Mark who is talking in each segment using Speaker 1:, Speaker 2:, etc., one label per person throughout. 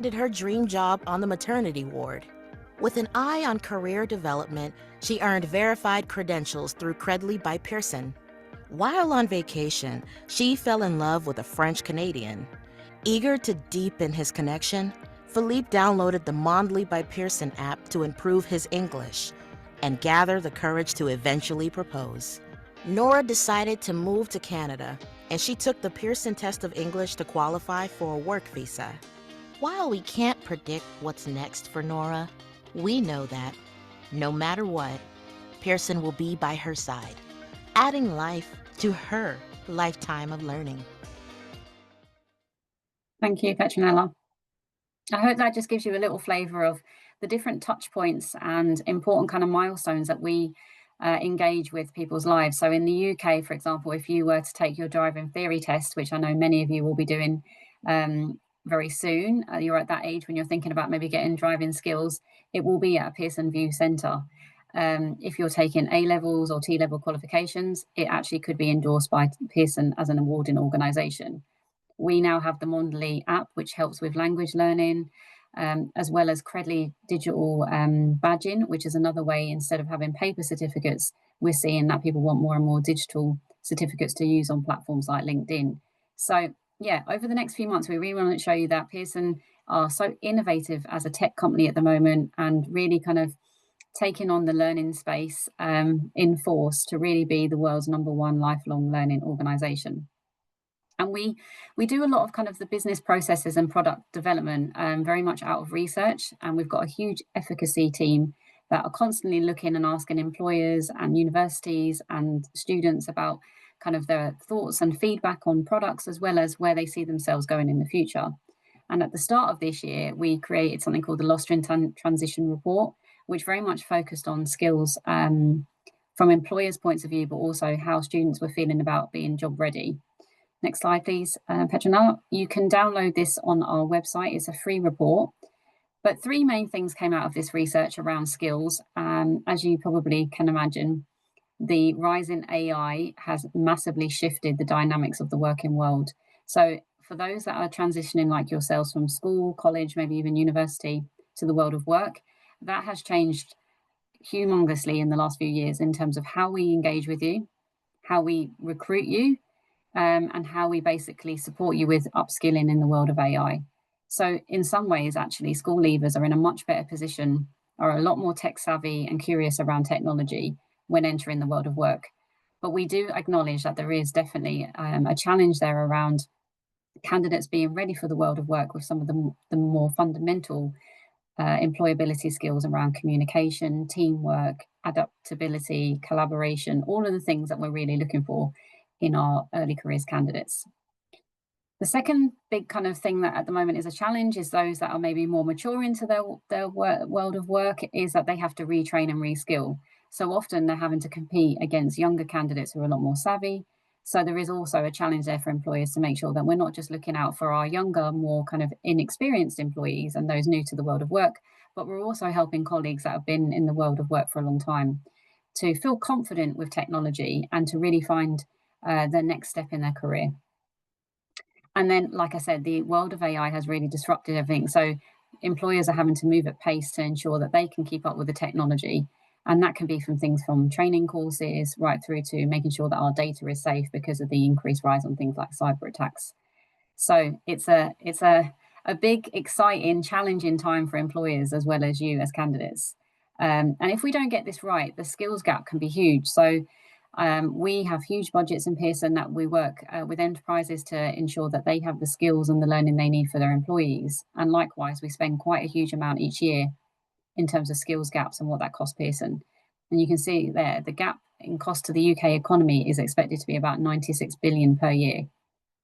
Speaker 1: Did her dream job on the maternity ward. With an eye on career development, she earned verified credentials through Credly by Pearson. While on vacation, she fell in love with a French Canadian. Eager to deepen his connection, Philippe downloaded the Mondly by Pearson app to improve his English and gather the courage to eventually propose. Nora decided to move to Canada, and she took the Pearson test of English to qualify for a work visa. While we can't predict what's next for Nora, we know that, no matter what, Pearson will be by her side, adding life to her lifetime of learning.
Speaker 2: Thank you, Petronella. I hope that just gives you a little flavour of the different touch points and important kind of milestones that we engage with people's lives. So in the UK, for example, if you were to take your driving theory test, which I know many of you will be doing very soon, you're at that age when you're thinking about maybe getting driving skills, it will be at a Pearson VUE Centre. If you're taking A-levels or T-level qualifications, it actually could be endorsed by Pearson as an awarding organisation. We now have the Mondly app, which helps with language learning, as well as Credly digital badging, which is another way, instead of having paper certificates, we're seeing that people want more and more digital certificates to use on platforms like LinkedIn. So yeah, over the next few months, we really want to show you that Pearson are so innovative as a tech company at the moment, and really kind of taking on the learning space in force to really be the world's #1 lifelong learning organisation. And we do a lot of kind of the business processes and product development very much out of research. And we've got a huge efficacy team that are constantly looking and asking employers and universities and students about kind of their thoughts and feedback on products, as well as where they see themselves going in the future. And at the start of this year, we created something called the Lost in Transition Report, which very much focused on skills from employers' points of view, but also how students were feeling about being job ready. Next slide, please, Petronella. You can download this on our website. It's a free report. But 3 main things came out of this research around skills. As you probably can imagine, the rise in AI has massively shifted the dynamics of the working world. So for those that are transitioning like yourselves from school, college, maybe even university to the world of work, that has changed humongously in the last few years in terms of how we engage with you, how we recruit you, and how we basically support you with upskilling in the world of AI. So in some ways, actually, school leavers are in a much better position, are a lot more tech savvy and curious around technology when entering the world of work. But we do acknowledge that there is definitely a challenge there around candidates being ready for the world of work with some of the more fundamental employability skills around communication, teamwork, adaptability, collaboration, all of the things that we're really looking for in our early careers candidates. The second big kind of thing that at the moment is a challenge is those that are maybe more mature into their world of work, is that they have to retrain and reskill. So often they're having to compete against younger candidates who are a lot more savvy. So there is also a challenge there for employers to make sure that we're not just looking out for our younger, more kind of inexperienced employees and those new to the world of work, but we're also helping colleagues that have been in the world of work for a long time to feel confident with technology and to really find their next step in their career. And then, like I said, the world of AI has really disrupted everything. So employers are having to move at pace to ensure that they can keep up with the technology. And that can be from things from training courses right through to making sure that our data is safe because of the increased rise on things like cyber attacks. So it's a big, exciting, challenging time for employers as well as you as candidates. And if we don't get this right, the skills gap can be huge. So we have huge budgets in Pearson that we work with enterprises to ensure that they have the skills and the learning they need for their employees. And likewise, we spend quite a huge amount each year in terms of skills gaps and what that costs Pearson. And you can see there, the gap in cost to the UK economy is expected to be about 96 billion per year.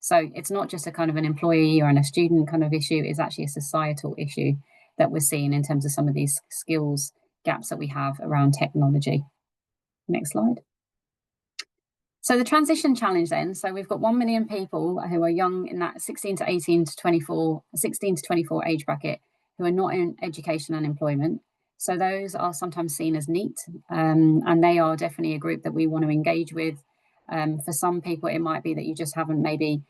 Speaker 2: So it's not just a kind of an employee or a student kind of issue, it's actually a societal issue that we're seeing in terms of some of these skills gaps that we have around technology. Next slide. So the transition challenge then, so we've got 1 million people who are young in that 16 to 24 age bracket who are not in education and employment. So those are sometimes seen as NEET, and they are definitely a group that we want to engage with. For some people, it might be that you just haven't maybe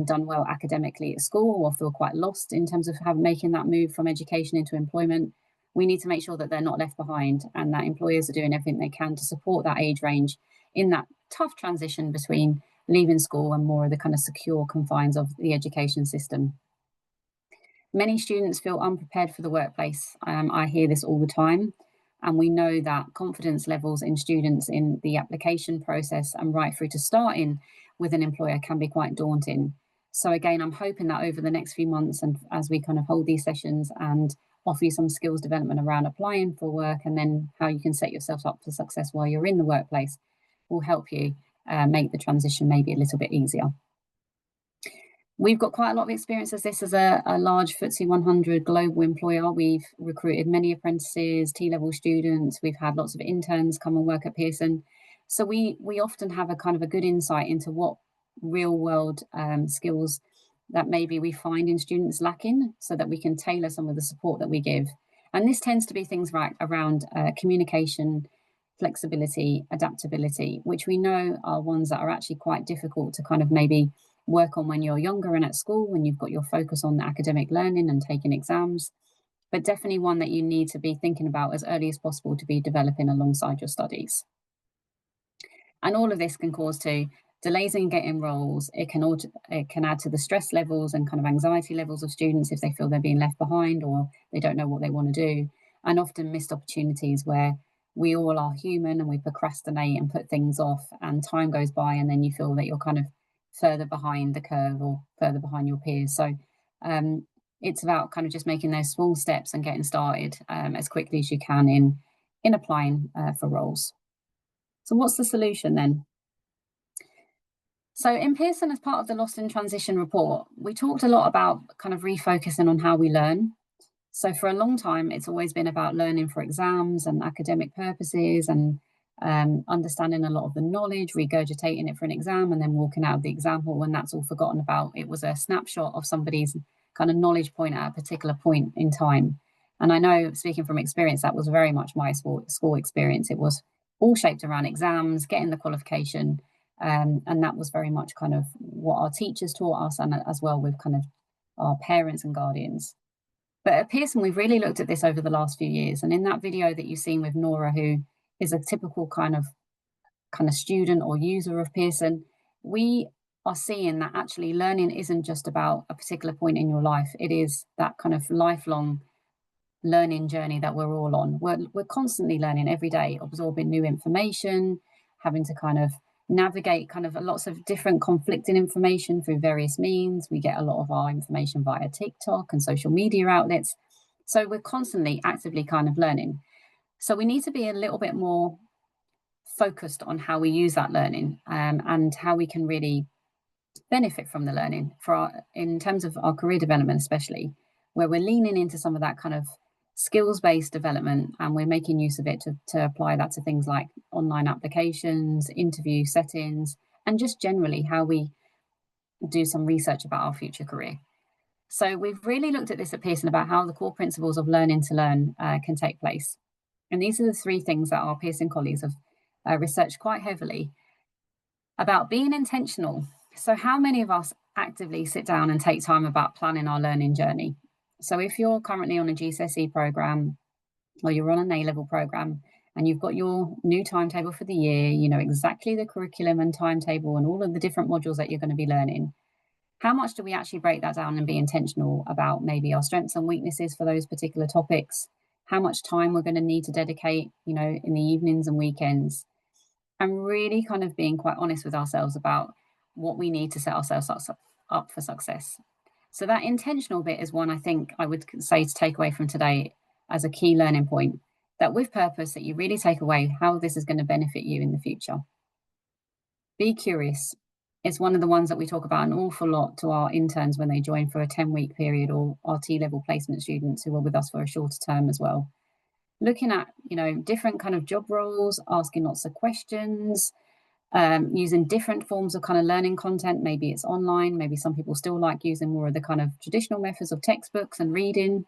Speaker 2: done well academically at school or feel quite lost in terms of making that move from education into employment. We need to make sure that they're not left behind and that employers are doing everything they can to support that age range in that tough transition between leaving school and more of the kind of secure confines of the education system. Many students feel unprepared for the workplace. I hear this all the time. And we know that confidence levels in students in the application process and right through to starting with an employer can be quite daunting. So again, I'm hoping that over the next few months and as we kind of hold these sessions and offer you some skills development around applying for work and then how you can set yourself up for success while you're in the workplace will help you make the transition maybe a little bit easier. We've got quite a lot of experience as this as a large FTSE 100 global employer. We've recruited many apprentices, T-level students. We've had lots of interns come and work at Pearson. So we often have a kind of a good insight into what real world skills that maybe we find in students lacking so that we can tailor some of the support that we give. And this tends to be things around communication, flexibility, adaptability, which we know are ones that are actually quite difficult to kind of maybe work on when you're younger and at school, when you've got your focus on academic learning and taking exams, but definitely one that you need to be thinking about as early as possible to be developing alongside your studies. And all of this can cause delays in getting roles. It can add to the stress levels and kind of anxiety levels of students if they feel they're being left behind or they don't know what they want to do, and often missed opportunities where we all are human and we procrastinate and put things off and time goes by and then you feel that you're kind of further behind the curve or further behind your peers. So it's about kind of just making those small steps and getting started as quickly as you can in applying for roles. So what's the solution then? So in Pearson, as part of the Lost in Transition report, we talked a lot about kind of refocusing on how we learn. So for a long time, it's always been about learning for exams and academic purposes and understanding a lot of the knowledge, regurgitating it for an exam and then walking out of the exam hall when that's all forgotten about. It was a snapshot of somebody's kind of knowledge point at a particular point in time. And I know, speaking from experience, that was very much my school experience. It was all shaped around exams, getting the qualification, and that was very much kind of what our teachers taught us and as well with kind of our parents and guardians. But at Pearson, we've really looked at this over the last few years. And in that video that you've seen with Nora, who is a typical kind of student or user of Pearson, we are seeing that actually learning isn't just about a particular point in your life. It is that kind of lifelong learning journey that we're all on. We're constantly learning every day, absorbing new information, having to kind of navigate kind of lots of different conflicting information through various means. We get a lot of our information via TikTok and social media outlets. So we're constantly actively kind of learning. So we need to be a little bit more focused on how we use that learning and how we can really benefit from the learning in terms of our career development, especially where we're leaning into some of that kind of skills-based development and we're making use of it to apply that to things like online applications, interview settings, and just generally how we do some research about our future career. So we've really looked at this at Pearson about how the core principles of learning to learn can take place. And these are the three things that our Pearson colleagues have researched quite heavily about being intentional. So how many of us actively sit down and take time about planning our learning journey? So if you're currently on a GCSE program or you're on an A-level program and you've got your new timetable for the year, you know exactly the curriculum and timetable and all of the different modules that you're going to be learning, how much do we actually break that down and be intentional about maybe our strengths and weaknesses for those particular topics, how much time we're going to need to dedicate, you know, in the evenings and weekends, and really kind of being quite honest with ourselves about what we need to set ourselves up for success. So that intentional bit is one I think I would say to take away from today as a key learning point, that with purpose, that you really take away how this is going to benefit you in the future. Be curious. It's one of the ones that we talk about an awful lot to our interns when they join for a 10-week period, or our T-level placement students who are with us for a shorter term as well. Looking at, you know, different kind of job roles, asking lots of questions, using different forms of kind of learning content. Maybe it's online, maybe some people still like using more of the kind of traditional methods of textbooks and reading.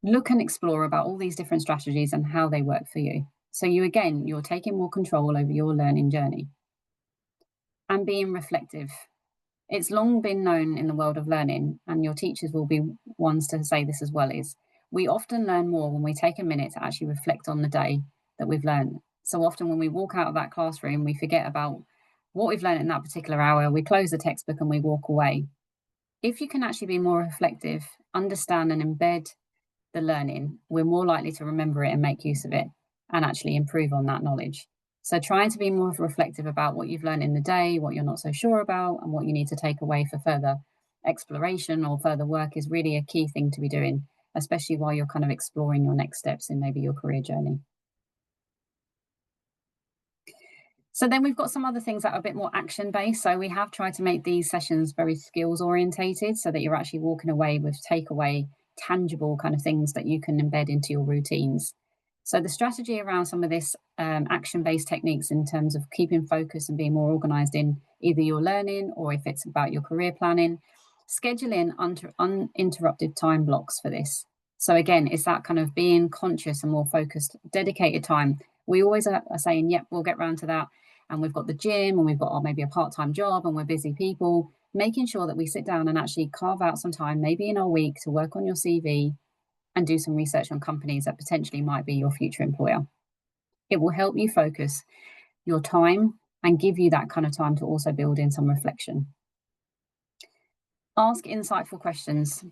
Speaker 2: Look and explore about all these different strategies and how they work for you. So you're taking more control over your learning journey. And being reflective. It's long been known in the world of learning, and your teachers will be ones to say this as well, is we often learn more when we take a minute to actually reflect on the day that we've learned. So often when we walk out of that classroom, we forget about what we've learned in that particular hour, we close the textbook and we walk away. If you can actually be more reflective, understand and embed the learning, we're more likely to remember it and make use of it and actually improve on that knowledge. So trying to be more reflective about what you've learned in the day, what you're not so sure about, and what you need to take away for further exploration or further work is really a key thing to be doing, especially while you're kind of exploring your next steps in maybe your career journey. So then we've got some other things that are a bit more action based. So we have tried to make these sessions very skills orientated so that you're actually walking away with takeaway, tangible kind of things that you can embed into your routines. So the strategy around some of this action based techniques in terms of keeping focus and being more organized in either your learning or if it's about your career planning, scheduling uninterrupted time blocks for this. So again, it's that kind of being conscious and more focused, dedicated time. We always are saying, yep, we'll get around to that, and we've got the gym and we've got maybe a part-time job and we're busy people, making sure that we sit down and actually carve out some time, maybe in our week, to work on your CV and do some research on companies that potentially might be your future employer. It will help you focus your time and give you that kind of time to also build in some reflection. Ask insightful questions.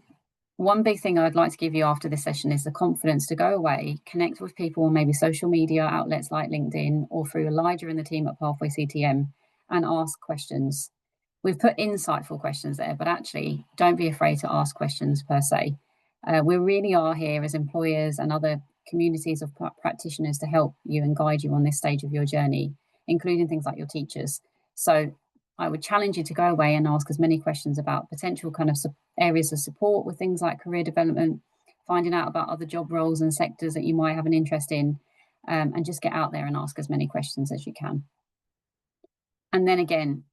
Speaker 2: One big thing I'd like to give you after this session is the confidence to go away, connect with people on maybe social media outlets like LinkedIn or through Elijah and the team at Pathway CTM and ask questions. We've put insightful questions there, but actually don't be afraid to ask questions per se. We really are here as employers and other communities of practitioners to help you and guide you on this stage of your journey, including things like your teachers. So I would challenge you to go away and ask as many questions about potential kind of areas of support with things like career development, finding out about other job roles and sectors that you might have an interest in, and just get out there and ask as many questions as you can. And then again,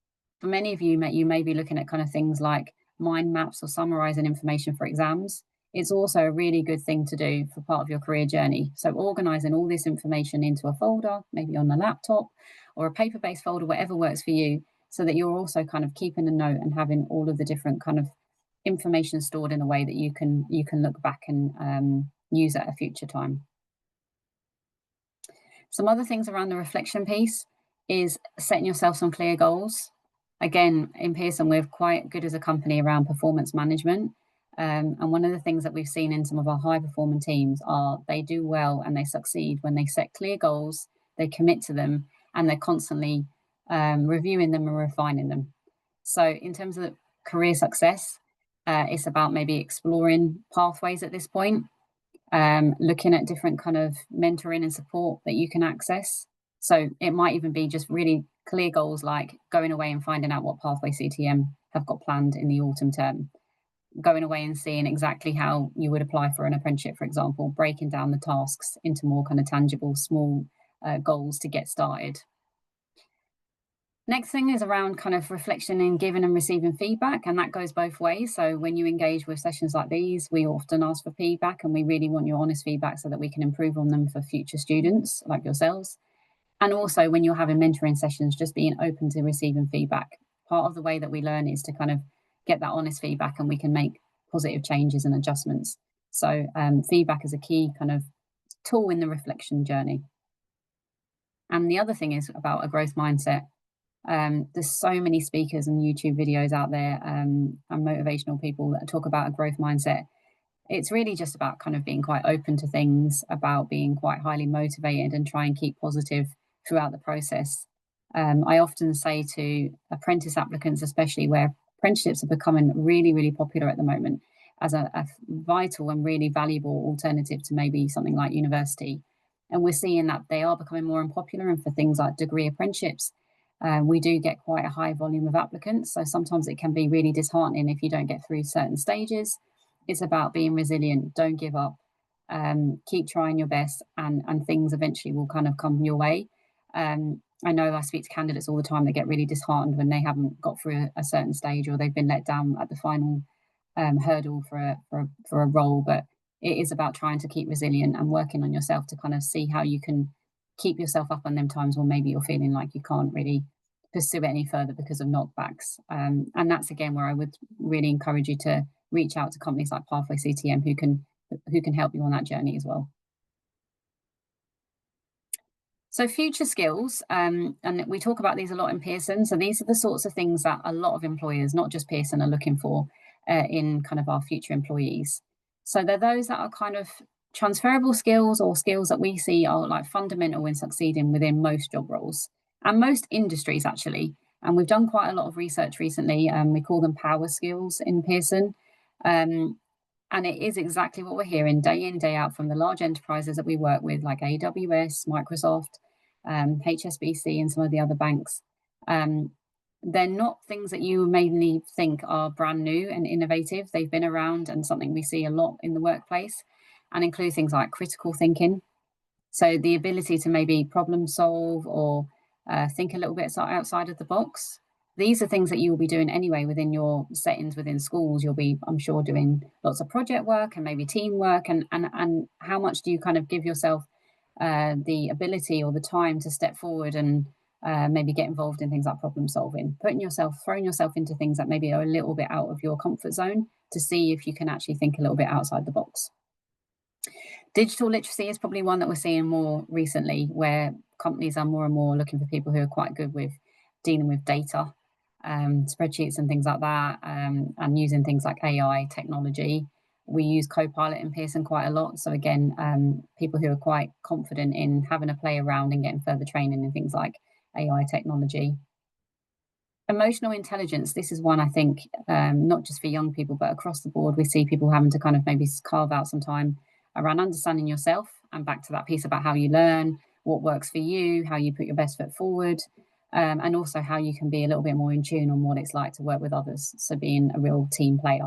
Speaker 2: for many of you, you may be looking at kind of things like mind maps or summarizing information for exams. It's also a really good thing to do for part of your career journey. So organizing all this information into a folder, maybe on the laptop or a paper-based folder, whatever works for you, so that you're also kind of keeping a note and having all of the different kind of information stored in a way that you can look back and use at a future time. Some other things around the reflection piece is setting yourself some clear goals. Again, in Pearson, we're quite good as a company around performance management. And one of the things that we've seen in some of our high performing teams are they do well and they succeed when they set clear goals, they commit to them, and they're constantly reviewing them and refining them. So in terms of career success, it's about maybe exploring pathways at this point, looking at different kind of mentoring and support that you can access. So it might even be just really clear goals like going away and finding out what Pathway CTM have got planned in the autumn term, going away and seeing exactly how you would apply for an apprenticeship, for example, breaking down the tasks into more kind of tangible, small goals to get started. Next thing is around kind of reflection and giving and receiving feedback, and that goes both ways. So when you engage with sessions like these, we often ask for feedback, and we really want your honest feedback so that we can improve on them for future students like yourselves. And also when you're having mentoring sessions, just being open to receiving feedback. Part of the way that we learn is to kind of get that honest feedback, and we can make positive changes and adjustments. So feedback is a key kind of tool in the reflection journey. And the other thing is about a growth mindset. There's so many speakers and YouTube videos out there and motivational people that talk about a growth mindset. It's really just about kind of being quite open to things, about being quite highly motivated and try and keep positive throughout the process. I often say to apprentice applicants, especially where apprenticeships are becoming really, really popular at the moment as a vital and really valuable alternative to maybe something like university. And we're seeing that they are becoming more unpopular, and for things like degree apprenticeships, we do get quite a high volume of applicants. So sometimes it can be really disheartening if you don't get through certain stages. It's about being resilient, don't give up, keep trying your best, and things eventually will kind of come your way. I know I speak to candidates all the time that get really disheartened when they haven't got through a certain stage, or they've been let down at the final hurdle for a role. But it is about trying to keep resilient and working on yourself to kind of see how you can keep yourself up on them times when maybe you're feeling like you can't really pursue it any further because of knockbacks. And that's again where I would really encourage you to reach out to companies like Pathway CTM who can help you on that journey as well. So future skills, and we talk about these a lot in Pearson. So these are the sorts of things that a lot of employers, not just Pearson, are looking for in kind of our future employees. So they're those that are kind of transferable skills or skills that we see are like fundamental in succeeding within most job roles and most industries actually. And we've done quite a lot of research recently, and we call them power skills in Pearson. And it is exactly what we're hearing day in, day out from the large enterprises that we work with, like AWS, Microsoft, HSBC, and some of the other banks. They're not things that you mainly think are brand new and innovative. They've been around and something we see a lot in the workplace, and include things like critical thinking. So the ability to maybe problem solve or think a little bit outside of the box. These are things that you will be doing anyway within your settings within schools. You'll be, I'm sure, doing lots of project work and maybe teamwork. And how much do you kind of give yourself the ability or the time to step forward and maybe get involved in things like problem solving, throwing yourself into things that maybe are a little bit out of your comfort zone to see if you can actually think a little bit outside the box. Digital literacy is probably one that we're seeing more recently, where companies are more and more looking for people who are quite good with dealing with data, spreadsheets and things like that, and using things like AI technology. We use Copilot in Pearson quite a lot. So again, people who are quite confident in having a play around and getting further training in things like AI technology. Emotional intelligence, this is one I think, not just for young people, but across the board, we see people having to kind of maybe carve out some time around understanding yourself, and back to that piece about how you learn, what works for you, how you put your best foot forward, and also how you can be a little bit more in tune on what it's like to work with others. So being a real team player.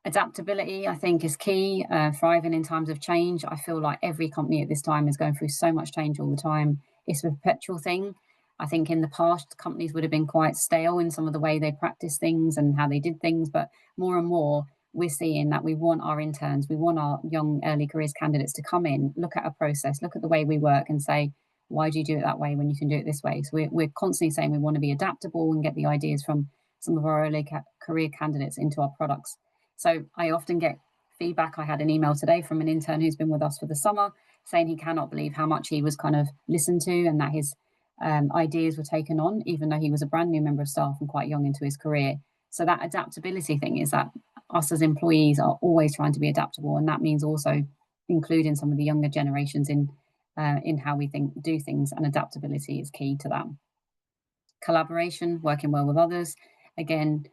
Speaker 2: Adaptability, I think, is key. Thriving in times of change. I feel like every company at this time is going through so much change all the time. It's a perpetual thing. I think in the past, companies would have been quite stale in some of the way they practice things and how they did things, but more and more, we're seeing that we want our interns, we want our young early careers candidates to come in, look at a process, look at the way we work and say, why do you do it that way when you can do it this way? So we're constantly saying we want to be adaptable and get the ideas from some of our early career candidates into our products. So I often get feedback. I had an email today from an intern who's been with us for the summer saying he cannot believe how much he was kind of listened to and that his ideas were taken on, even though he was a brand new member of staff and quite young into his career. So that adaptability thing is that us as employees are always trying to be adaptable, and that means also including some of the younger generations in how we do things, and adaptability is key to that. Collaboration, working well with others, again,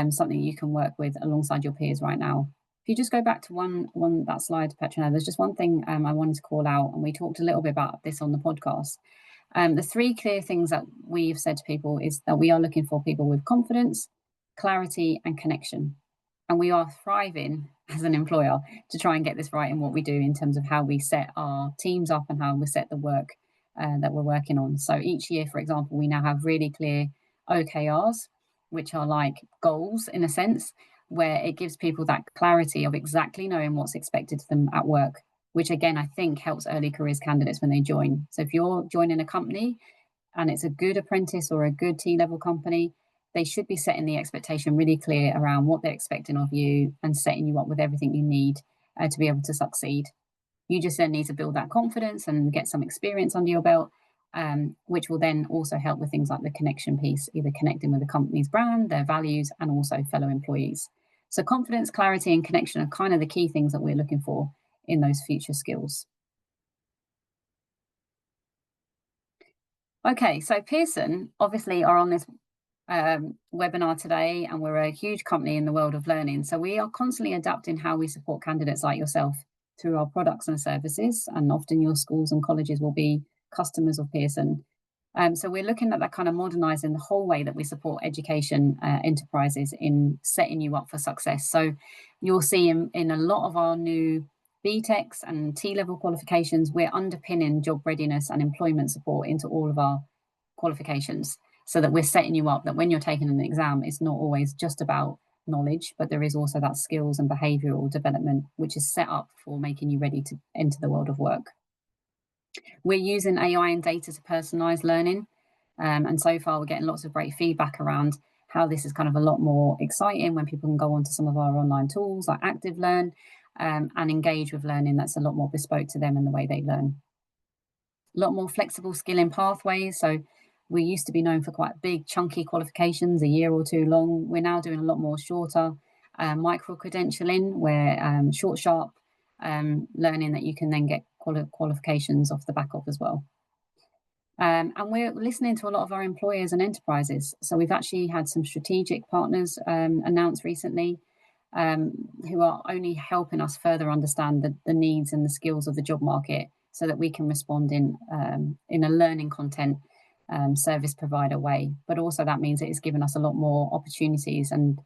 Speaker 2: something you can work with alongside your peers right now. If you just go back to that slide, Petrina, there's just one thing I wanted to call out, and we talked a little bit about this on the podcast. The three clear things that we've said to people is that we are looking for people with confidence, clarity, and connection. And we are thriving as an employer to try and get this right in what we do in terms of how we set our teams up and how we set the work that we're working on. So each year, for example, we now have really clear OKRs, which are like goals in a sense, where it gives people that clarity of exactly knowing what's expected of them at work, which again, I think helps early careers candidates when they join. So if you're joining a company and it's a good apprentice or a good T-level company, they should be setting the expectation really clear around what they're expecting of you and setting you up with everything you need to be able to succeed. You just then need to build that confidence and get some experience under your belt, which will then also help with things like the connection piece, either connecting with the company's brand, their values, and also fellow employees. So confidence, clarity, and connection are kind of the key things that we're looking for in those future skills. Okay, so Pearson obviously are on this webinar today, and we're a huge company in the world of learning. So we are constantly adapting how we support candidates like yourself through our products and services, and often your schools and colleges will be customers of Pearson. So we're looking at that kind of modernising the whole way that we support education enterprises in setting you up for success. So you'll see in a lot of our new BTECs and T-level qualifications, we're underpinning job readiness and employment support into all of our qualifications, so that we're setting you up that when you're taking an exam, it's not always just about knowledge, but there is also that skills and behavioural development, which is set up for making you ready to enter the world of work. We're using AI and data to personalise learning. And so far, we're getting lots of great feedback around how this is kind of a lot more exciting when people can go onto some of our online tools like Active Learn, and engage with learning that's a lot more bespoke to them and the way they learn. A lot more flexible skilling pathways. So we used to be known for quite big, chunky qualifications, a year or two long. We're now doing a lot more shorter micro credentialing, where short, sharp learning that you can then get qualifications off the back of as well. And we're listening to a lot of our employers and enterprises. So we've actually had some strategic partners announced recently, who are only helping us further understand the needs and the skills of the job market, so that we can respond in a learning content service provider way. But also that means it's given us a lot more opportunities, and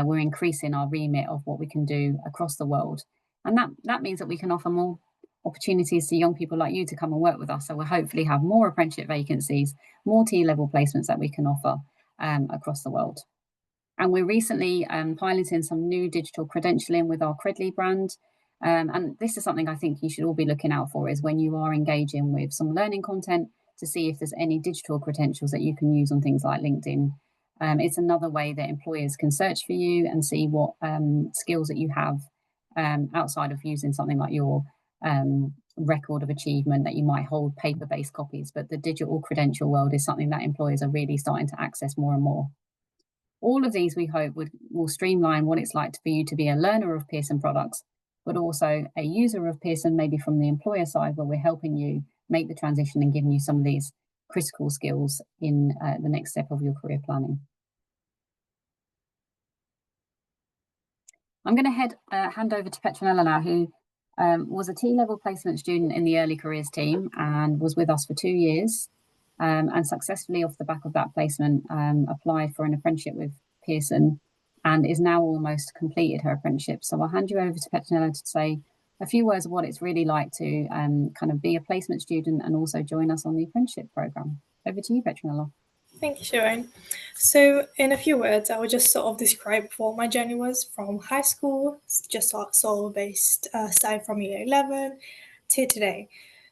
Speaker 2: we're increasing our remit of what we can do across the world. And that means that we can offer more opportunities to young people like you to come and work with us. So we'll hopefully have more apprenticeship vacancies, more T-level placements that we can offer across the world. And we're recently piloting some new digital credentialing with our Credly brand. And this is something I think you should all be looking out for, is when you are engaging with some learning content, to see if there's any digital credentials that you can use on things like LinkedIn. It's another way that employers can search for you and see what skills that you have outside of using something like your record of achievement that you might hold paper-based copies. But the digital credential world is something that employers are really starting to access more and more. All of these, we hope, will streamline what it's like for you to be a learner of Pearson products, but also a user of Pearson, maybe from the employer side, where we're helping you make the transition and giving you some of these critical skills in the next step of your career planning. I'm going to hand over to Petronella now, who was a T-level placement student in the early careers team and was with us for 2 years, and successfully off the back of that placement applied for an apprenticeship with Pearson, and is now almost completed her apprenticeship. So I'll hand you over to Petronella to say a few words of what it's really like to kind of be a placement student and also join us on the apprenticeship programme. Over to you, Petronella.
Speaker 3: Thank you, Sharon. So in a few words, I will just sort of describe what my journey was from high school, just solo-based, starting from year 11 to today.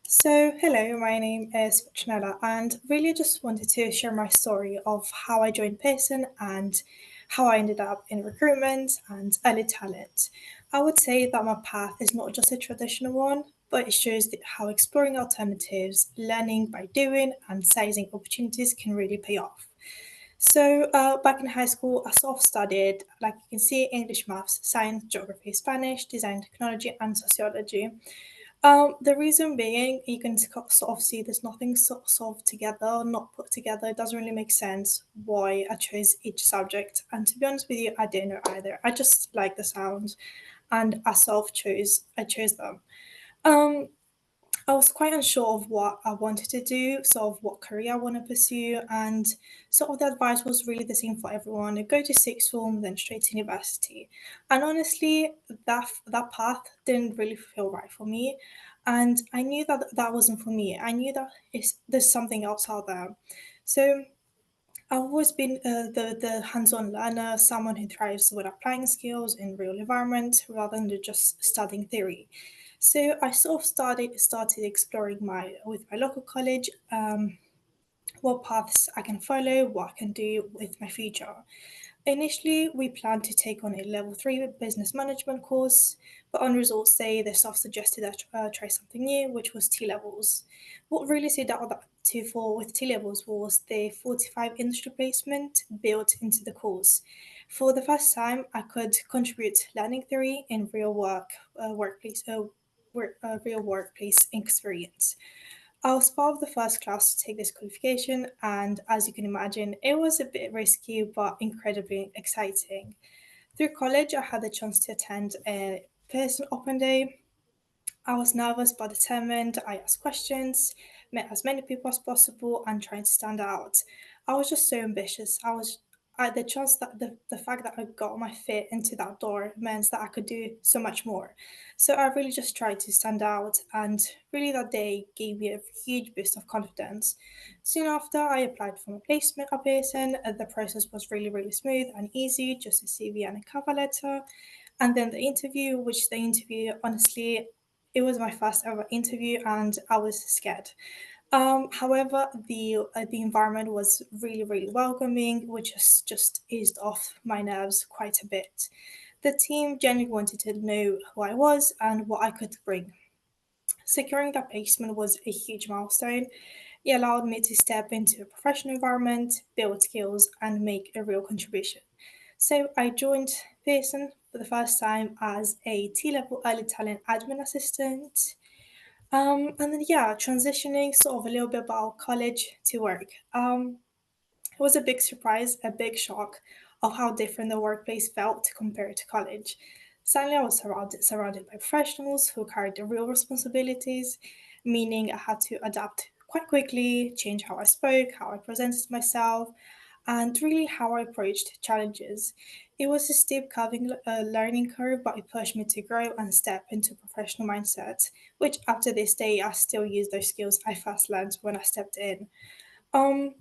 Speaker 3: So hello, my name is Petronella, and really just wanted to share my story of how I joined Pearson and how I ended up in recruitment and early talent. I would say that my path is not just a traditional one, but it shows how exploring alternatives, learning by doing, and seizing opportunities can really pay off. So back in high school, I sort of studied, like you can see, English, maths, science, geography, Spanish, design, technology, and sociology. The reason being, you can sort of see there's nothing sort of together, not put together. It doesn't really make sense why I chose each subject. And to be honest with you, I didn't know either. I just like the sound, and I chose them. Um, I was quite unsure of what I wanted to do, sort of what career I want to pursue, and sort of the advice was really the same for everyone: go to sixth form, then straight to university. And honestly, that path didn't really feel right for me, and I knew that that wasn't for me. I knew that there's something else out there. So I've always been the hands-on learner, someone who thrives with applying skills in real environments rather than just studying theory. So I sort of started exploring with my local college, what paths I can follow, what I can do with my future. Initially, we planned to take on a level 3 business management course, but on results day, the staff suggested I try something new, which was T levels. What really stood out with T levels was the 45 industry placement built into the course. For the first time, I could contribute learning theory in real workplace experience. I was part of the first class to take this qualification, and as you can imagine, it was a bit risky but incredibly exciting. Through college, I had the chance to attend a Pearson Open Day. I was nervous but determined. I asked questions, met as many people as possible, and tried to stand out. I was just so ambitious. I the chance that the fact that I got my foot into that door meant that I could do so much more. So I really just tried to stand out, and really that day gave me a huge boost of confidence. Soon after, I applied for my placement at Pearson. The process was really smooth and easy, just a CV and a cover letter. And then honestly, it was my first ever interview and I was scared. However, the environment was really welcoming, which just eased off my nerves quite a bit. The team genuinely wanted to know who I was and what I could bring. Securing that placement was a huge milestone. It allowed me to step into a professional environment, build skills, and make a real contribution. So I joined Pearson for the first time as a T-level early talent admin assistant. And then yeah, transitioning sort of a little bit about college to work. It was a big surprise, a big shock of how different the workplace felt compared to college. Suddenly, I was surrounded by professionals who carried the real responsibilities, meaning I had to adapt quite quickly, change how I spoke, how I presented myself, and really how I approached challenges. It was a steep learning curve, but it pushed me to grow and step into a professional mindset, which after this day, I still use those skills I first learned when I stepped in. Um,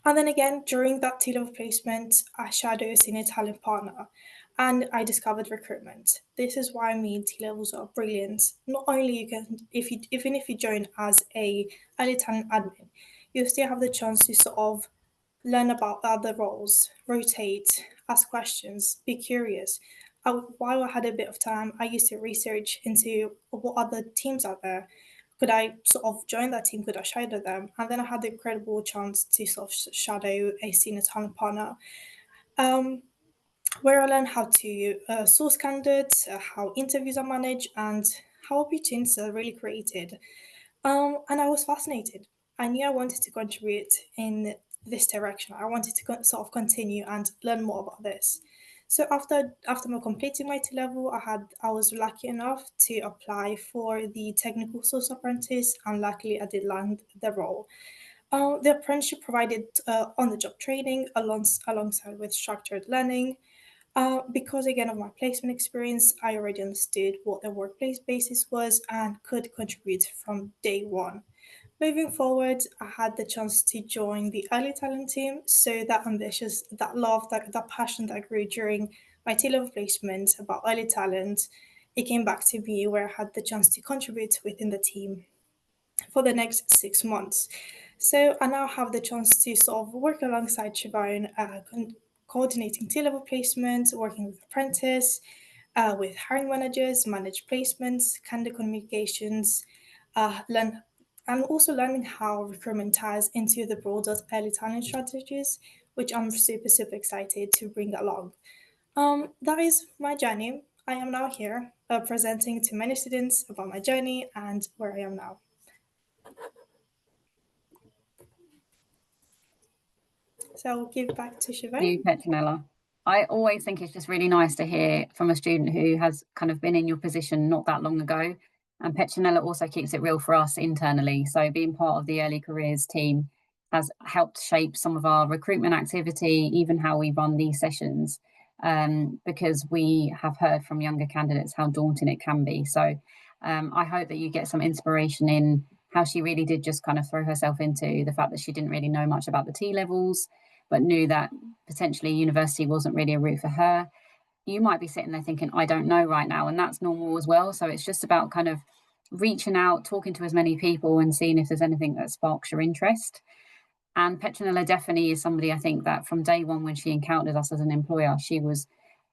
Speaker 3: and then again, during that T-level placement, I shadowed a senior talent partner and I discovered recruitment. This is why I mean T-levels are brilliant. Not only you can, if you even if you join as a early talent admin, you still have the chance to sort of learn about other roles, rotate, ask questions, be curious. While I had a bit of time, I used to research into what other teams out there. Could I sort of join that team? Could I shadow them? And then I had the incredible chance to sort of shadow a senior talent partner, um, where I learned how to source candidates, how interviews are managed, and how opportunities are really created. And I was fascinated. I knew I wanted to contribute in this direction. I wanted to sort of continue and learn more about this. So after my completing my T level, I was lucky enough to apply for the technical source apprentice, and luckily I did land the role. The apprenticeship provided on the job training alongside with structured learning. Because again of my placement experience, I already understood what the workplace basis was and could contribute from day one. Moving forward, I had the chance to join the early talent team. So that ambitious, that love, that passion that grew during my T-level placement about early talent, it came back to me where I had the chance to contribute within the team for the next 6 months. So I now have the chance to sort of work alongside Siobhan, coordinating T-level placements, working with apprentice, with hiring managers, manage placements, candidate communications, learn and also learning how recruitment ties into the broader early talent strategies, which I'm super excited to bring along. That is my journey. I am now here presenting to many students about my journey and where I am now. So I'll give back to Siobhan.
Speaker 2: You, Petronella. I always think it's just really nice to hear from a student who has kind of been in your position not that long ago. And Petronella also keeps it real for us internally. So being part of the early careers team has helped shape some of our recruitment activity, even how we run these sessions, because we have heard from younger candidates how daunting it can be. So I hope that you get some inspiration in how she really did just kind of throw herself into the fact that she didn't really know much about the T levels, but knew that potentially university wasn't really a route for her. You might be sitting there thinking, I don't know right now, and that's normal as well. So it's just about kind of reaching out, talking to as many people and seeing if there's anything that sparks your interest. And Petronella definitely is somebody, I think, that from day one when she encountered us as an employer, she was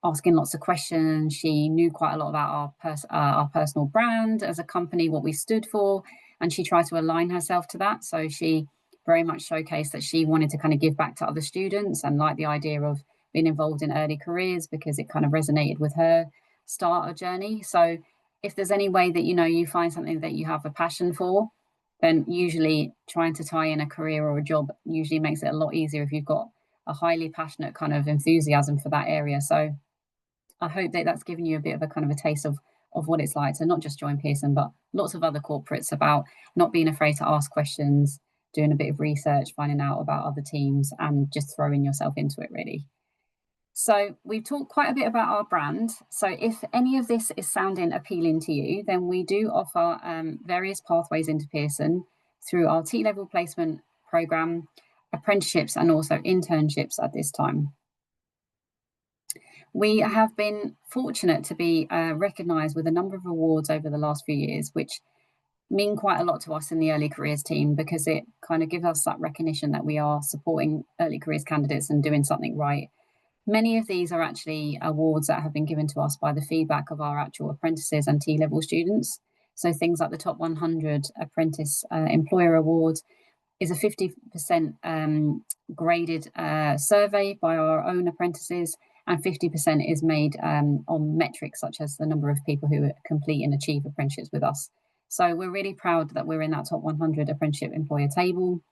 Speaker 2: asking lots of questions. She knew quite a lot about our personal brand as a company, what we stood for, and she tried to align herself to that. So she very much showcased that she wanted to kind of give back to other students and like the idea of being involved in early careers because it kind of resonated with her starter journey. So if there's any way that you find something that you have a passion for, then usually trying to tie in a career or a job usually makes it a lot easier if you've got a highly passionate kind of enthusiasm for that area. So I hope that that's given you a bit of a kind of a taste of what it's like to not just join Pearson, but lots of other corporates, about not being afraid to ask questions, doing a bit of research, finding out about other teams, and just throwing yourself into it, really. So we've talked quite a bit about our brand. So if any of this is sounding appealing to you, then we do offer various pathways into Pearson through our T-level placement program, apprenticeships, and also internships at this time. We have been fortunate to be recognised with a number of awards over the last few years, which mean quite a lot to us in the early careers team, because it kind of gives us that recognition that we are supporting early careers candidates and doing something right. Many of these are actually awards that have been given to us by the feedback of our actual apprentices and T-level students. So things like the Top 100 Apprentice Employer Award is a 50% graded survey by our own apprentices, and 50% is made on metrics such as the number of people who complete and achieve apprenticeships with us. So we're really proud that we're in that Top 100 Apprenticeship Employer table.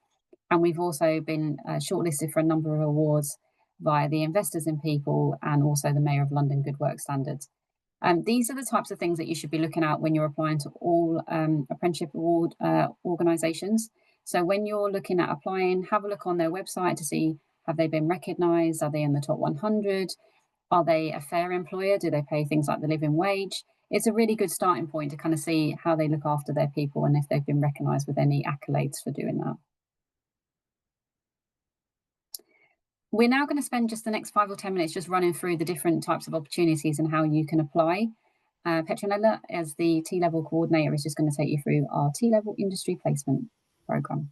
Speaker 2: And we've also been shortlisted for a number of awards via the Investors in People and also the Mayor of London Good Work Standards. These are the types of things that you should be looking at when you're applying to all apprenticeship award organisations. So when you're looking at applying, have a look on their website to see, have they been recognised? Are they in the top 100? Are they a fair employer? Do they pay things like the living wage? It's a really good starting point to kind of see how they look after their people and if they've been recognised with any accolades for doing that. We're now going to spend just the next 5 or 10 minutes just running through the different types of opportunities and how you can apply. Petronella, as the T-level coordinator, is just going to take you through our T-level industry placement programme.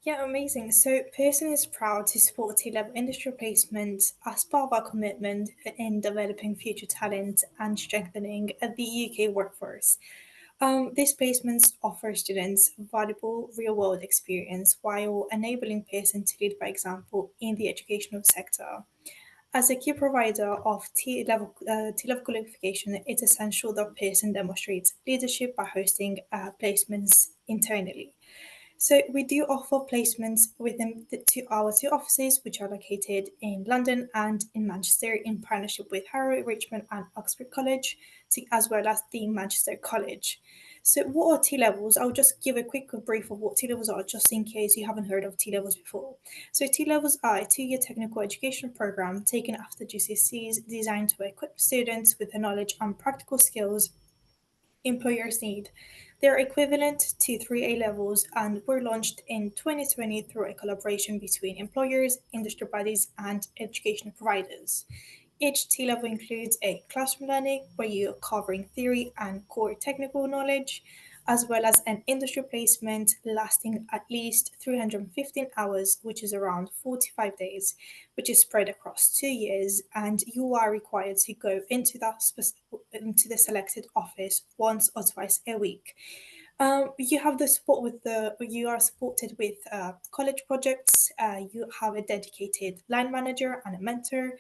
Speaker 3: Yeah, amazing. So Pearson is proud to support T-level industry placement as part of our commitment in developing future talent and strengthening the UK workforce. These placements offer students valuable real-world experience while enabling Pearson to lead by example in the educational sector. As a key provider of T-level qualification, it's essential that Pearson demonstrates leadership by hosting placements internally. So we do offer placements within our two offices, which are located in London and in Manchester, in partnership with Harrow, Richmond, and Oxford College, as well as the Manchester College. So what are T-levels? I'll just give a quick brief of what T-levels are, just in case you haven't heard of T-levels before. So T-levels are a 2-year technical education program taken after GCSEs, designed to equip students with the knowledge and practical skills employers need. They're equivalent to 3 A levels and were launched in 2020 through a collaboration between employers, industry bodies, and educational providers. Each T level includes a classroom learning where you're covering theory and core technical knowledge, as well as an industry placement lasting at least 315 hours, which is around 45 days, which is spread across 2 years. And you are required to go into into the selected office once or twice a week. You have the support you are supported with college projects. You have a dedicated line manager and a mentor.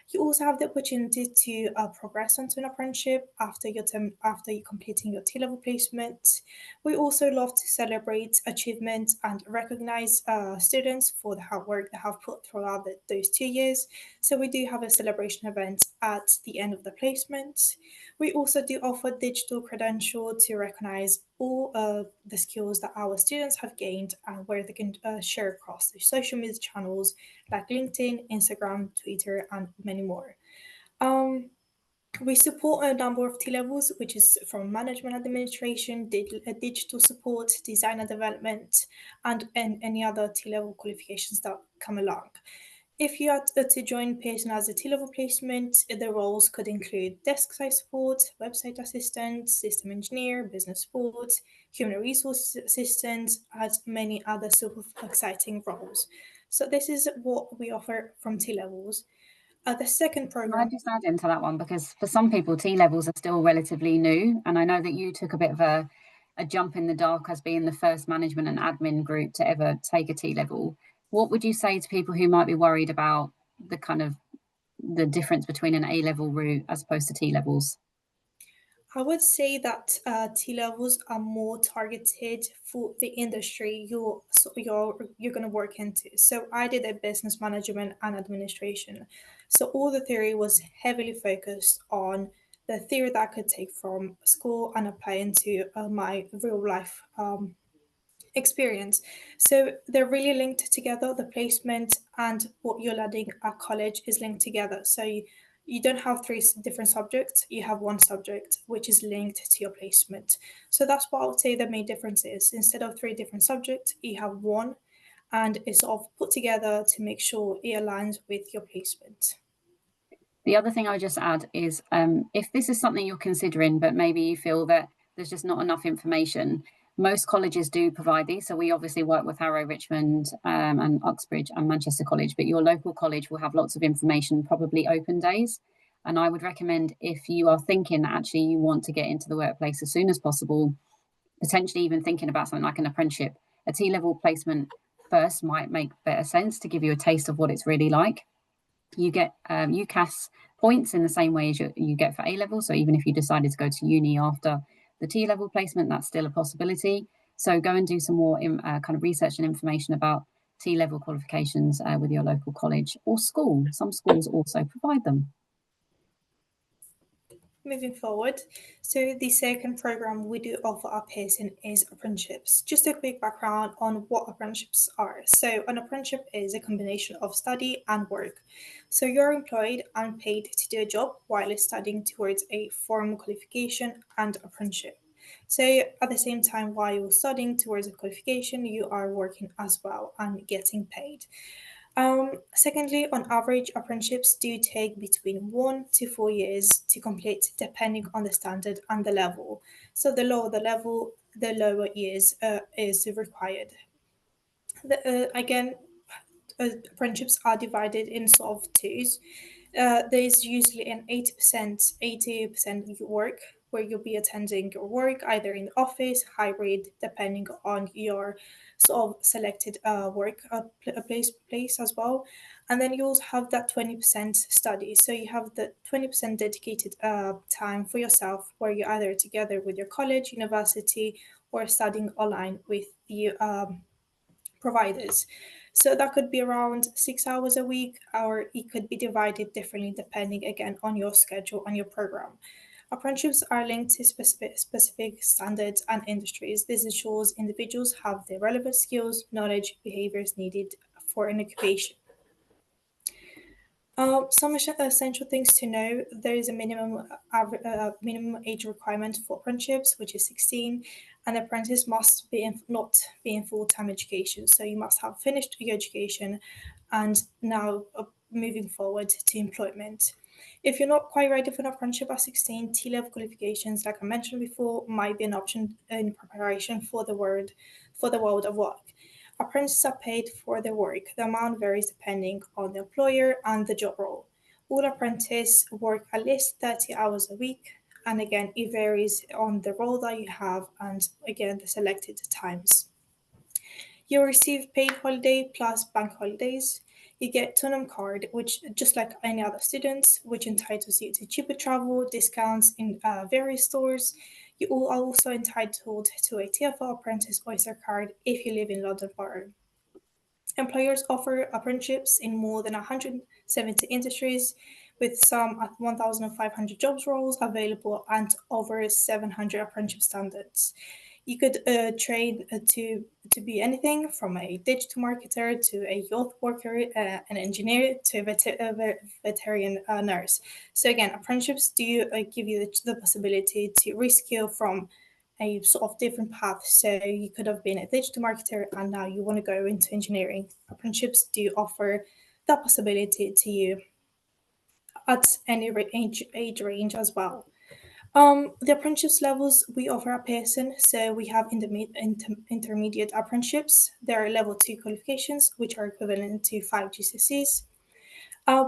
Speaker 3: You also have the opportunity to progress onto an apprenticeship after you completing your T-level placement. We also love to celebrate achievements and recognize students for the hard work they have put throughout those 2 years. So we do have a celebration event at the end of the placement. We also do offer digital credential to recognize all the skills that our students have gained and where they can share across the social media channels like LinkedIn, Instagram, Twitter, and many more. We support a number of T levels, which is from management administration, digital support, design and development, and any other T level qualifications that come along. If you are to join Pearson as a T-level placement, the roles could include desk side support, website assistant, system engineer, business support, human resources assistant, as many other super exciting roles. So this is what we offer from T-levels. The second
Speaker 2: Can I
Speaker 3: program.
Speaker 2: just add into that one, because for some people T-levels are still relatively new, and I know that you took a bit of a jump in the dark as being the first management and admin group to ever take a T-level. What would you say to people who might be worried about the kind of the difference between an A-level route as opposed to T-levels?
Speaker 3: I would say that T levels are more targeted for the industry you're going to work into. So I did a business management and administration. So all the theory was heavily focused on the theory that I could take from school and apply into my real life experience. So they're really linked together. The placement and what you're learning at college is linked together. So you don't have three different subjects, you have one subject which is linked to your placement. So that's what I would say the main difference is. Instead of three different subjects, you have one, and it's sort of put together to make sure it aligns with your placement.
Speaker 2: The other thing I would just add is if this is something you're considering, but maybe you feel that there's just not enough information, Most colleges do provide these. So we obviously work with Harrow, Richmond, and Uxbridge and Manchester College, but your local college will have lots of information, probably open days. And I would recommend, if you are thinking that actually you want to get into the workplace as soon as possible, potentially even thinking about something like an apprenticeship, a T-level placement first might make better sense to give you a taste of what it's really like. You get UCAS points in the same way as you get for A-level. So even if you decided to go to uni after the T-level placement, that's still a possibility. So go and do some more kind of research and information about T-level qualifications with your local college or school. Some schools also provide them.
Speaker 3: Moving forward, so the second program we do offer our Pearson is apprenticeships. Just a quick background on what apprenticeships are. So an apprenticeship is a combination of study and work. So you're employed and paid to do a job while studying towards a formal qualification and apprenticeship. So at the same time, while you're studying towards a qualification, you are working as well and getting paid. Secondly, on average, apprenticeships do take between 1 to 4 years to complete, depending on the standard and the level. So the lower the level, the lower years is required. Again, apprenticeships are divided in sort of twos. There's usually an 80% work where you'll be attending your work either in the office, hybrid, depending on your sort of selected work place as well. And then you also have that 20% study. So you have the 20% dedicated time for yourself where you're either together with your college, university, or studying online with the providers. So that could be around 6 hours a week, or it could be divided differently depending again on your schedule and your program. Apprenticeships are linked to specific standards and industries. This ensures individuals have the relevant skills, knowledge, behaviors needed for an occupation. Some essential things to know: there is a minimum age requirement for apprenticeships, which is 16, and the apprentice must not be in full-time education. So you must have finished your education and now moving forward to employment. If you're not quite ready for an apprenticeship at 16, T-level qualifications, like I mentioned before, might be an option in preparation for the world of work. Apprentices are paid for their work. The amount varies depending on the employer and the job role. All apprentices work at least 30 hours a week, and again, it varies on the role that you have and again, the selected times. You'll receive paid holiday plus bank holidays. You get Tunum card, which just like any other students, which entitles you to cheaper travel, discounts in various stores. You are also entitled to a TFL Apprentice Oyster card if you live in London Borough. Employers offer apprenticeships in more than 170 industries, with some at 1,500 jobs roles available and over 700 apprenticeship standards. You could train to be anything from a digital marketer to a youth worker, an engineer to a veteran nurse. So again, apprenticeships do give you the possibility to reskill from a sort of different path. So you could have been a digital marketer and now you want to go into engineering. Apprenticeships do offer that possibility to you at any age range as well. The apprenticeships levels we offer at Pearson, so we have intermediate apprenticeships. There are level 2 qualifications, which are equivalent to 5 GCSEs.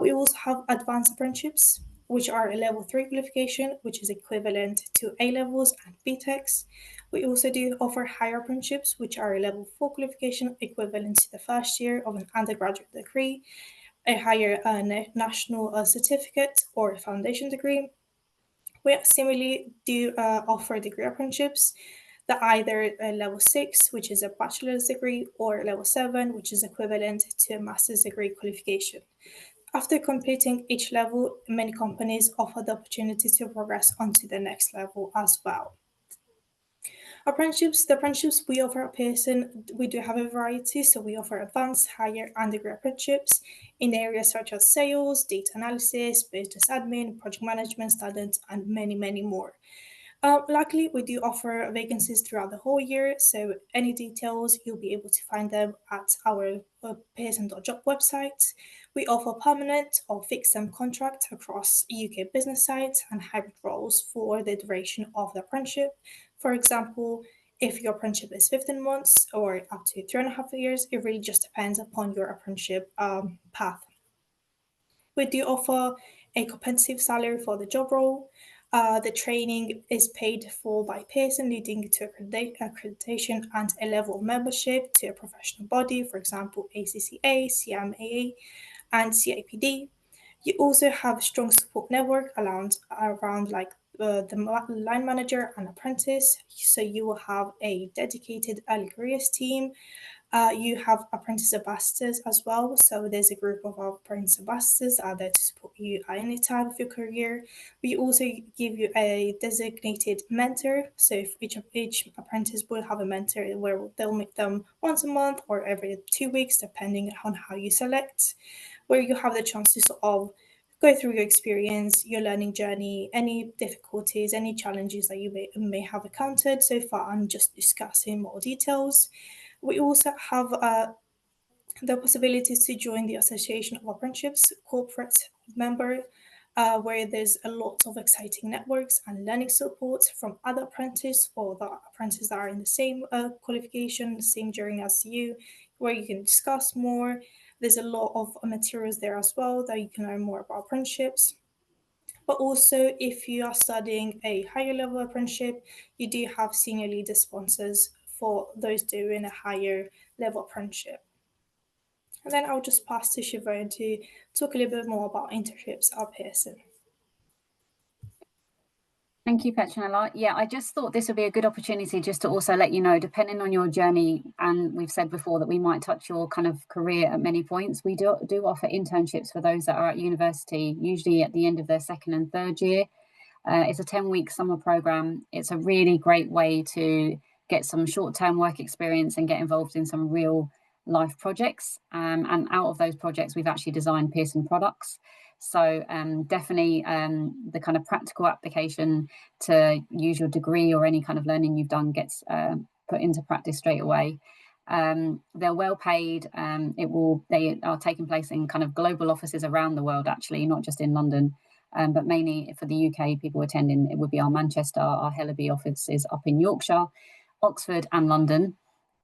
Speaker 3: We also have advanced apprenticeships, which are a level 3 qualification, which is equivalent to A levels and BTECs. We also do offer higher apprenticeships, which are a level 4 qualification, equivalent to the first year of an undergraduate degree, a higher national certificate, or a foundation degree. We similarly do offer degree apprenticeships that either level 6, which is a bachelor's degree, or level 7, which is equivalent to a master's degree qualification. After completing each level, many companies offer the opportunity to progress onto the next level as well. The apprenticeships we offer at Pearson, we do have a variety. So we offer advanced, higher, and degree apprenticeships in areas such as sales, data analysis, business admin, project management, standards, and many, many more. Luckily, we do offer vacancies throughout the whole year, so any details, you'll be able to find them at our Pearson.job website. We offer permanent or fixed-term contracts across UK business sites and hybrid roles for the duration of the apprenticeship. For example, If your apprenticeship is 15 months or up to 3.5 years, it really just depends upon your apprenticeship path. We do offer a competitive salary for the job role. The training is paid for by Pearson, leading to accreditation and a level of membership to a professional body, for example, ACCA, CMAA, and CIPD. You also have a strong support network around like the line manager and apprentice. So you will have a dedicated early careers team. You have apprentice ambassadors as well. So there's a group of apprentice ambassadors that are there to support you at any time of your career. We also give you a designated mentor. So if each apprentice will have a mentor where they'll meet them once a month or every 2 weeks, depending on how you select, where you have the chance to sort of go through your experience, your learning journey, any difficulties, any challenges that you may have encountered so far, and just discussing more details. We also have the possibilities to join the Association of Apprenticeships corporate member, where there's a lot of exciting networks and learning support from other apprentices or the apprentices that are in the same qualification, the same journey as you, where you can discuss more. There's a lot of materials there as well that you can learn more about apprenticeships. But also, if you are studying a higher level apprenticeship, you do have senior leader sponsors for those doing a higher level apprenticeship. And then I'll just pass to Siobhan to talk a little bit more about internships at Pearson.
Speaker 2: Thank you, Petronella. Yeah, I just thought this would be a good opportunity just to also let you know, depending on your journey, and we've said before that we might touch your kind of career at many points, we do offer internships for those that are at university, usually at the end of their second and third year. It's a 10-week summer program. It's a really great way to get some short-term work experience and get involved in some real life projects. And out of those projects, we've actually designed Pearson products. So definitely the kind of practical application to use your degree or any kind of learning you've done gets put into practice straight away. They're well paid. They are taking place in kind of global offices around the world, actually, not just in London. But mainly for the UK, people attending, it would be our Manchester, our Hellaby offices up in Yorkshire, Oxford and London.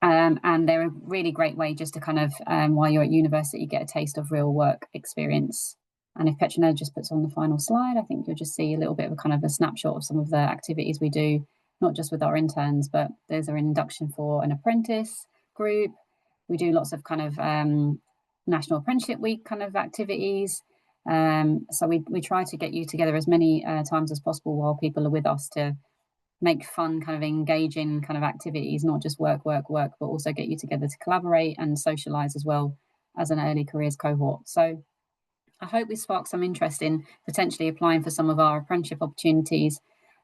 Speaker 2: And they're a really great way just to kind of, while you're at university, get a taste of real work experience. And if Petronella just puts on the final slide, I think you'll just see a little bit of a kind of a snapshot of some of the activities we do, not just with our interns, but there's an induction for an apprentice group. We do lots of kind of National Apprenticeship Week kind of activities. So we try to get you together as many times as possible while people are with us to make fun, kind of engaging kind of activities, not just work, but also get you together to collaborate and socialize as well as an early careers cohort. So I hope we sparked some interest in potentially applying for some of our apprenticeship opportunities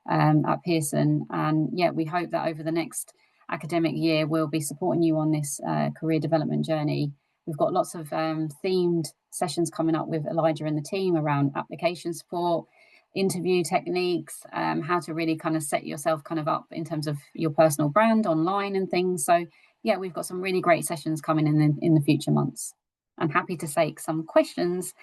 Speaker 2: at Pearson. And yeah, we hope that over the next academic year, we'll be supporting you on this career development journey. We've got lots of themed sessions coming up with Elijah and the team around application support, interview techniques, how to really kind of set yourself kind of up in terms of your personal brand online and things. So yeah, we've got some really great sessions coming in the future months. I'm happy to take some questions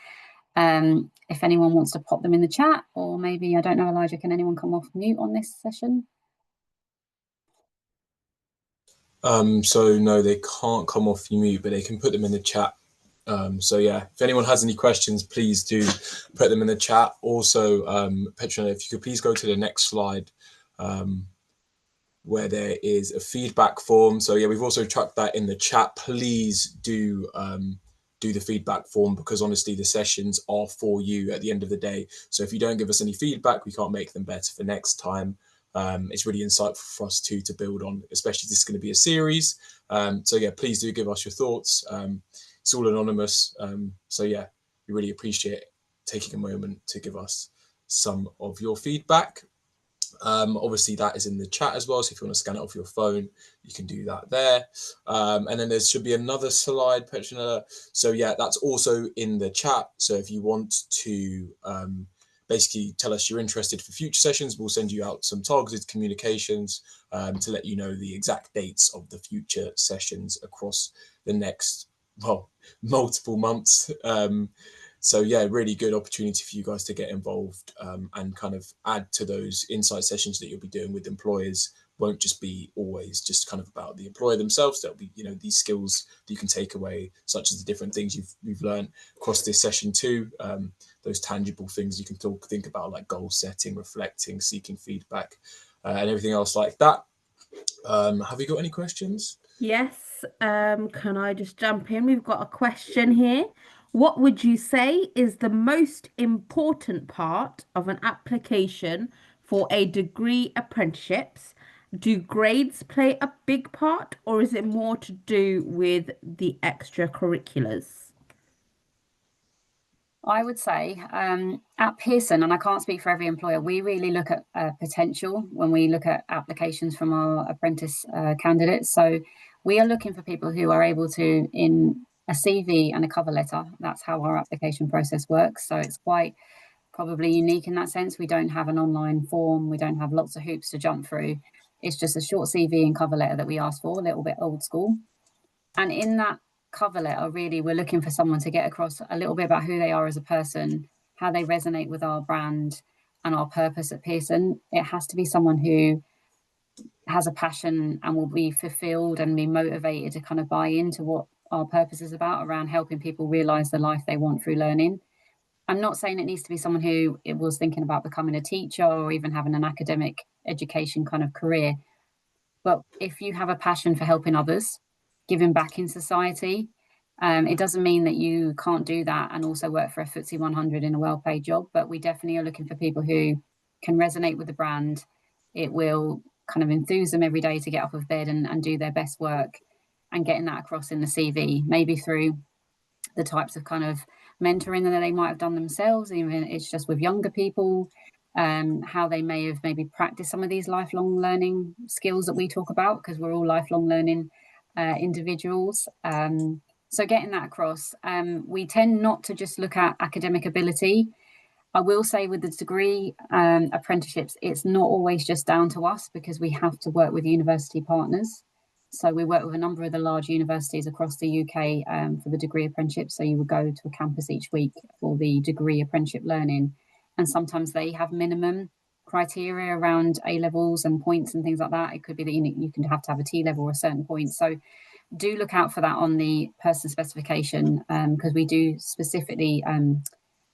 Speaker 2: if anyone wants to pop them in the chat, or maybe, I don't know, Elijah, can anyone come off mute on this session?
Speaker 4: So no, they can't come off mute, but they can put them in the chat. So yeah, if anyone has any questions, please do put them in the chat. Also, Petronella, if you could please go to the next slide, where there is a feedback form. So yeah, we've also chucked that in the chat. Please do the feedback form, because honestly, the sessions are for you at the end of the day. So if you don't give us any feedback, we can't make them better for next time. It's really insightful for us to build on, especially this is going to be a series. So yeah, please do give us your thoughts. It's all anonymous. So yeah, we really appreciate taking a moment to give us some of your feedback. Obviously that is in the chat as well, so if you want to scan it off your phone, you can do that there. And then there should be another slide, Petronella. So yeah, that's also in the chat. So if you want to basically tell us you're interested for future sessions, we'll send you out some targeted communications to let you know the exact dates of the future sessions across the next, well, multiple months. So yeah, really good opportunity for you guys to get involved and kind of add to those insight sessions that you'll be doing with employers. Won't just be always just kind of about the employer themselves. There'll be, these skills that you can take away, such as the different things you've learned across this session too. Those tangible things you can think about, like goal setting, reflecting, seeking feedback, and everything else like that. Have you got any questions?
Speaker 5: Yes. Can I just jump in? We've got a question here. What would you say is the most important part of an application for a degree apprenticeships? Do grades play a big part, or is it more to do with the extracurriculars?
Speaker 2: I would say at Pearson, and I can't speak for every employer, we really look at potential when we look at applications from our apprentice candidates. So we are looking for people who are able to, in a CV and a cover letter, that's how our application process works. So it's quite probably unique in that sense. We don't have an online form. We don't have lots of hoops to jump through. It's just a short CV and cover letter that we ask for, a little bit old school. And in that cover letter, really, we're looking for someone to get across a little bit about who they are as a person, how they resonate with our brand and our purpose at Pearson. It has to be someone who has a passion and will be fulfilled and be motivated to kind of buy into what our purpose is about, around helping people realize the life they want through learning. I'm not saying it needs to be someone who was thinking about becoming a teacher or even having an academic education kind of career. But if you have a passion for helping others, giving back in society, it doesn't mean that you can't do that and also work for a FTSE 100 in a well-paid job. But we definitely are looking for people who can resonate with the brand. It will kind of enthuse them every day to get up of bed and do their best work, and getting that across in the CV, maybe through the types of kind of mentoring that they might have done themselves, even it's just with younger people, how they may have maybe practiced some of these lifelong learning skills that we talk about, because we're all lifelong learning individuals. So getting that across, we tend not to just look at academic ability. I will say with the degree apprenticeships, it's not always just down to us, because we have to work with university partners. So we work with a number of the large universities across the UK for the degree apprenticeship. So you would go to a campus each week for the degree apprenticeship learning. And sometimes they have minimum criteria around A levels and points and things like that. It could be that you can have to have a T level or a certain point. So do look out for that on the person specification, because we do specifically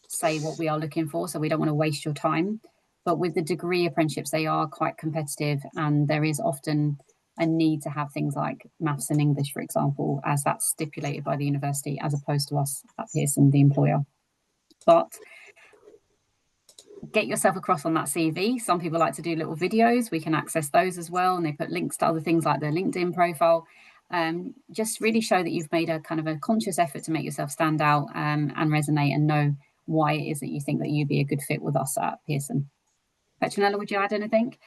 Speaker 2: say what we are looking for. So we don't want to waste your time. But with the degree apprenticeships, they are quite competitive, and there is often a need to have things like maths and English, for example, as that's stipulated by the university, as opposed to us at Pearson, the employer. But get yourself across on that CV. Some people like to do little videos. We can access those as well, and they put links to other things like their LinkedIn profile. Just really show that you've made a kind of a conscious effort to make yourself stand out and resonate, and know why it is that you think that you'd be a good fit with us at Pearson. Petronella, would you add anything?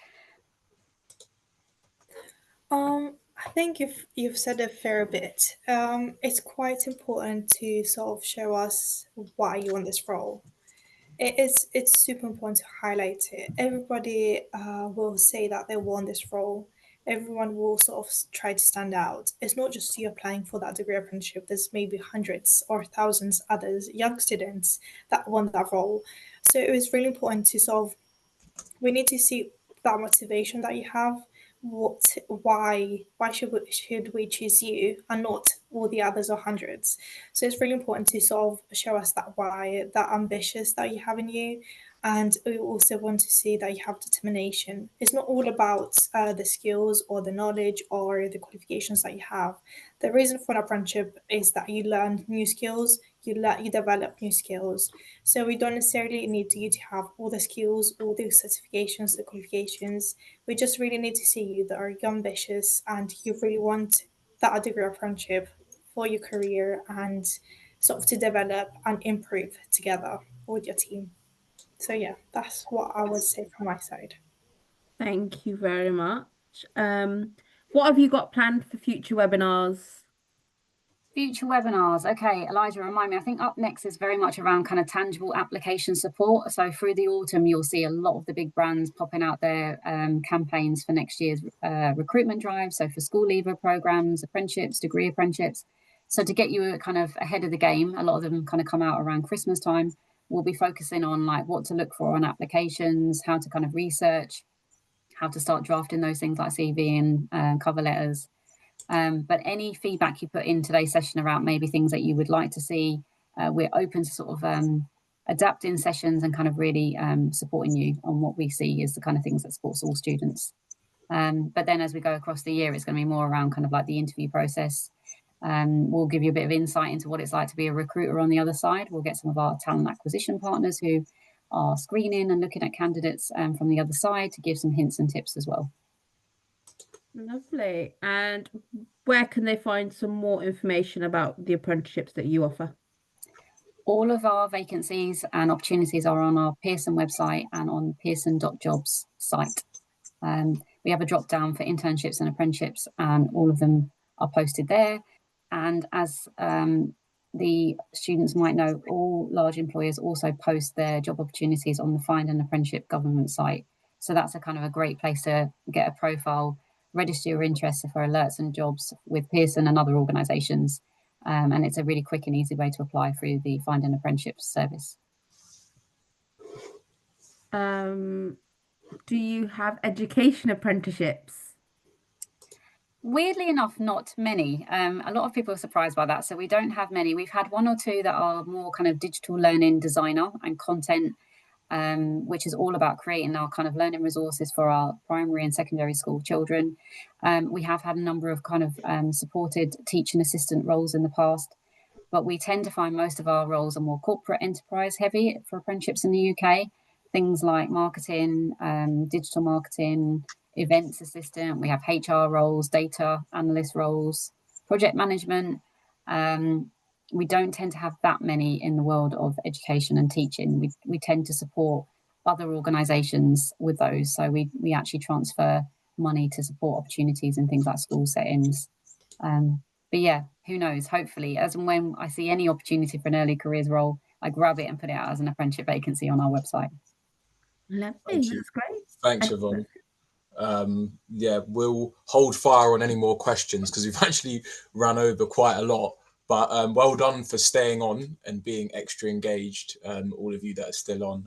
Speaker 3: I think you've said a fair bit. It's quite important to sort of show us why you want this role. It's super important to highlight it. Everybody will say that they want this role. Everyone will sort of try to stand out. It's not just you applying for that degree apprenticeship. There's maybe hundreds or thousands others, young students that want that role. So it was really important to sort of, we need to see that motivation that you have. Why should we choose you and not all the others or hundreds? So it's really important to sort of show us that why, that ambitious that you have in you. And we also want to see that you have determination. It's not all about the skills or the knowledge or the qualifications that you have. The reason for an apprenticeship is that you learn new skills, you develop new skills. So we don't necessarily need you to have all the skills, all the certifications, the qualifications. We just really need to see you that are ambitious and you really want that degree of friendship for your career and sort of to develop and improve together with your team. So yeah, that's what I would say from my side.
Speaker 5: Thank you very much. What have you got planned for future webinars?
Speaker 2: Future webinars. Okay, Elijah, remind me, I think up next is very much around kind of tangible application support. So through the autumn, you'll see a lot of the big brands popping out their campaigns for next year's recruitment drive. So for school leaver programs, apprenticeships, degree apprenticeships. So to get you kind of ahead of the game, a lot of them kind of come out around Christmas time. We'll be focusing on like what to look for on applications, how to kind of research, how to start drafting those things like CV and cover letters. But any feedback you put in today's session around maybe things that you would like to see, we're open to sort of adapting sessions and kind of really supporting you on what we see is the kind of things that supports all students. But then as we go across the year, it's going to be more around kind of like the interview process. We'll give you a bit of insight into what it's like to be a recruiter on the other side. We'll get some of our talent acquisition partners who are screening and looking at candidates from the other side to give some hints and tips as well.
Speaker 5: Lovely. And where can they find some more information about the apprenticeships that you offer?
Speaker 2: All of our vacancies and opportunities are on our Pearson website and on pearson.jobs site. We have a drop down for internships and apprenticeships, and all of them are posted there. And as the students might know, all large employers also post their job opportunities on the Find an Apprenticeship government site. So that's a kind of a great place to get a profile, register your interest for alerts and jobs with Pearson and other organisations. And it's a really quick and easy way to apply through the Find an Apprenticeship service.
Speaker 5: Do you have education apprenticeships?
Speaker 2: Weirdly enough, not many. A lot of people are surprised by that. So we don't have many. We've had one or two that are more kind of digital learning designer and content, which is all about creating our kind of learning resources for our primary and secondary school children. We have had a number of kind of supported teaching assistant roles in the past, but we tend to find most of our roles are more corporate enterprise heavy for apprenticeships in the UK. Things like marketing, digital marketing, events assistant. We have HR roles, data analyst roles, project management. We don't tend to have that many in the world of education and teaching. We tend to support other organisations with those. So we actually transfer money to support opportunities in things like school settings. But yeah, who knows? Hopefully, as and when I see any opportunity for an early careers role, I grab it and put it out as an apprenticeship vacancy on our website.
Speaker 5: Lovely, that's great.
Speaker 4: Thanks, Siobhan. Yeah, we'll hold fire on any more questions because we've actually ran over quite a lot. But well done for staying on and being extra engaged, all of you that are still on.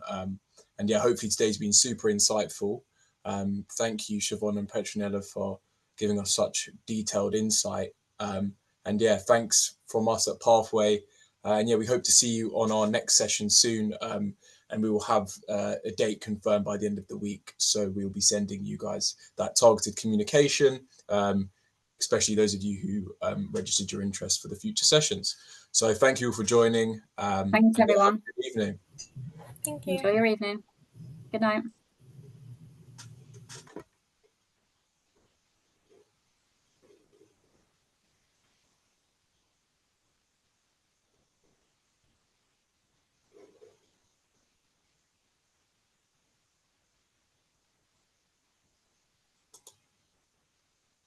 Speaker 4: And yeah, hopefully today's been super insightful. Thank you, Siobhan and Petronella, for giving us such detailed insight. And yeah, thanks from us at Pathway. And yeah, we hope to see you on our next session soon. And we will have a date confirmed by the end of the week. So we'll be sending you guys that targeted communication, especially those of you who registered your interest for the future sessions. So thank you all for joining.
Speaker 2: Thanks, everyone.
Speaker 4: Good evening.
Speaker 3: Thank you.
Speaker 2: Enjoy your evening. Good night.